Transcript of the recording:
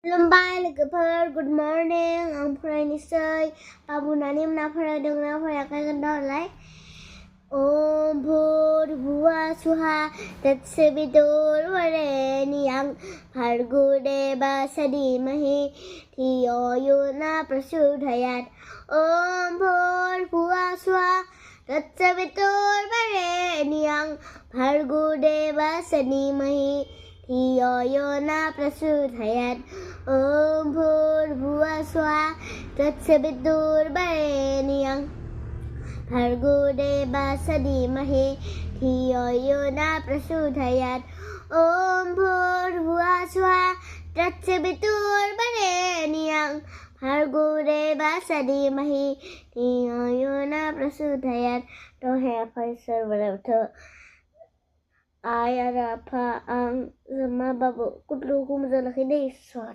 खुलुमबाय लोगोफोर good morning आं फरायनोसै बाबुनानि मोना फरायदोंना फरायाखै खोन्थाहरलाय Om Bhurbhuva Swaha Tatsavitur Varenyam Bhargo Devasya Dhimahi Dhiyo Yona Prachodayat Om Bhurbhuva Swaha Tatsavitur Varenyam Bhargo Devasya Dhimahi Dhiyo Yona Prachodayat Om Bhurbhuva Swaha Tatsavitur Varenyam Bhargo Devasya Dhimahi Dhiyo Yona Prachodayat Om Bhurbhuva Swaha Tatsavitur Varenyam Bhargo Devasya Dhimahi Dhiyo Yona Prachodayat. Don't have Faisal Walauta Ayarafa ang sama babu kutlu kumzalaki de sor